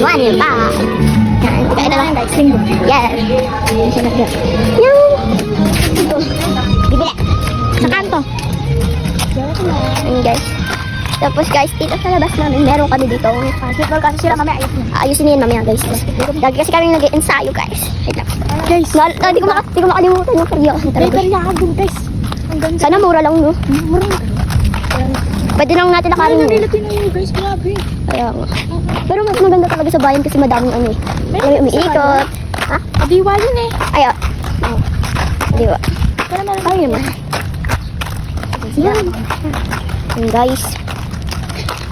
One pa. Yan. Kaya na lang guys. Yes. Yung. Ito. Bibili. Sa kanto. Yan guys. Tapos guys, dito sa labas namin, meron kami dito. Basketball kasi sila mamaya Ayusin niyo mamaya guys. Lagi kasi kami nag-ensayo guys. Wait lang. guys. Di ko makalimutan yung karaoke talaga. Paper niya ako guys. Ang ganda. Sana mura lang no. Murang. Pwede lang natin Ay, lakarin. nalilapin na yun guys. Grabe. Kaya nga. Pero mas maganda talaga sa bayan kasi madaming ano eh. May umiikot. Ha? Adiwa yun eh. Ay, oh. Di ba? Kaya naman. Kaya naman. Yan. Yan guys.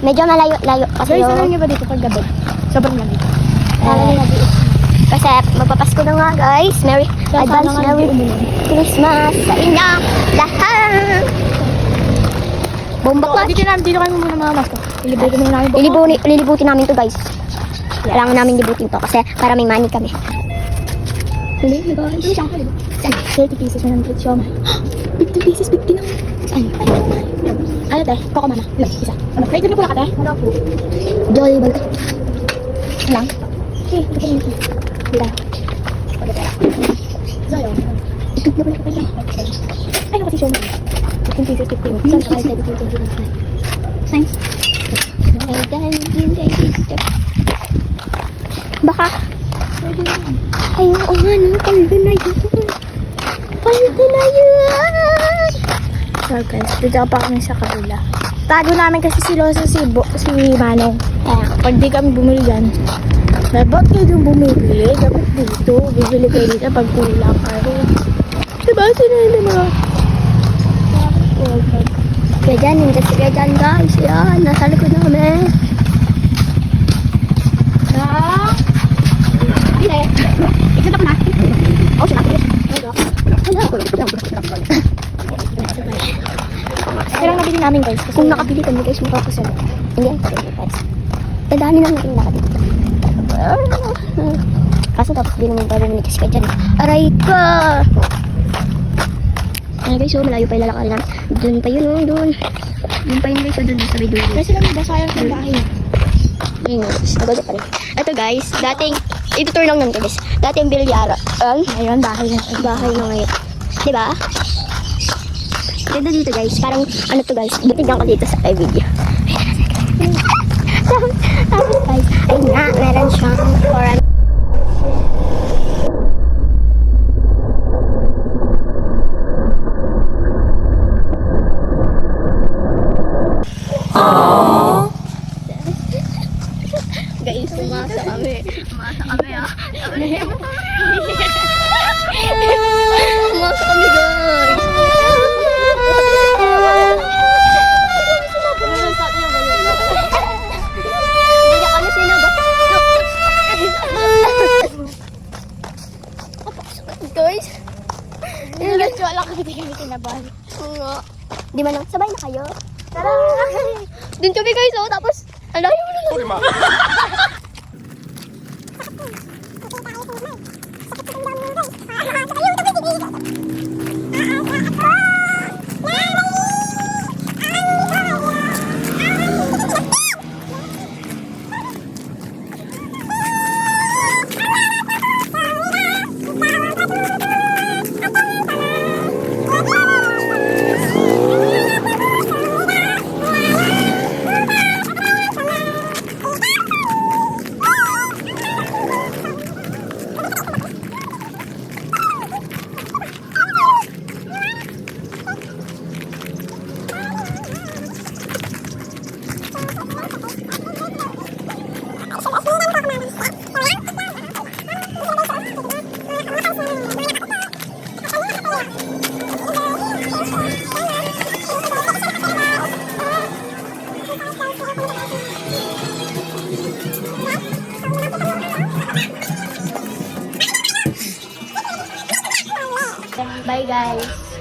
Medyo malayo-layo kasi Guys, yung... alam niyo ba dito pag gabi? Sobrang lamig. Kasi magpapasko na nga guys. Advance Merry Christmas sa inyo lahat. Bomba pa. Dito kami muna mga masko. Ilibutin muna namin. Lilibutin namin to guys. Kailangan namin libutin to kasi para may money kami. Huli, guys. Saan ka, 30 pieces na ng siya. 50 pieces, 50 na. Saan? Ano, te? Koko mama. Ilang, isa. Ano? Wait, ano pala ka, te? Ano po? Jolly bag. Lang? Okay, ito pa rin. Bila. Zayo. Ito na pala ka, te. Ay, ano kasi siya? 15 pieces, 50. Saan ka, te? 15 Thanks. Baka. Ay, oo nga no. Paldo na yun. Paldo na yun. So guys, dito pa kami sa kabila. Tago namin kasi si Manong. Kaya pag di kami bumili dyan, ba't kayo yung bumili? Dapat dito, bibili kayo dito pag kulang kayo. Diba? Sino yung mga? Kaya dyan, yung kasi kaya dyan guys. Yan, nasa likod namin. Ito na ka na. Oh, siya natin. Pero ang nabili namin guys. Kung nakabili kami guys, makakasal. Hindi, guys. Tandaan nila natin nakabili. Kaso tapos di naman tayo bumili kasi kaya dyan. Aray ka! Ay guys, so malayo pa yung lalakarin namin. Doon pa yun, doon. Doon pa yun guys, doon sa may dulo. Kasi lang basayang sa bahay. Ayun guys, nagado pa rin. Ito guys, dating, itutur lang namin guys. Dating bilyara. Ngayon, bahay na. Bahay na ngayon. Diba? Ganda dito guys. Parang ano to guys. Tignan ko dito sa video. Tapos guys. Ayun nga. Meron siyang foreign. Guys, umasa kami. Umasa kami ah. Umasa kami guys. Hindi na kami sinagot. Guys. Wala kami tingin kinabahan. Oo. Di man lang. Sabay na kayo. Tara. Dun kami guys oh. Tapos, ang layo na lang. Bye guys.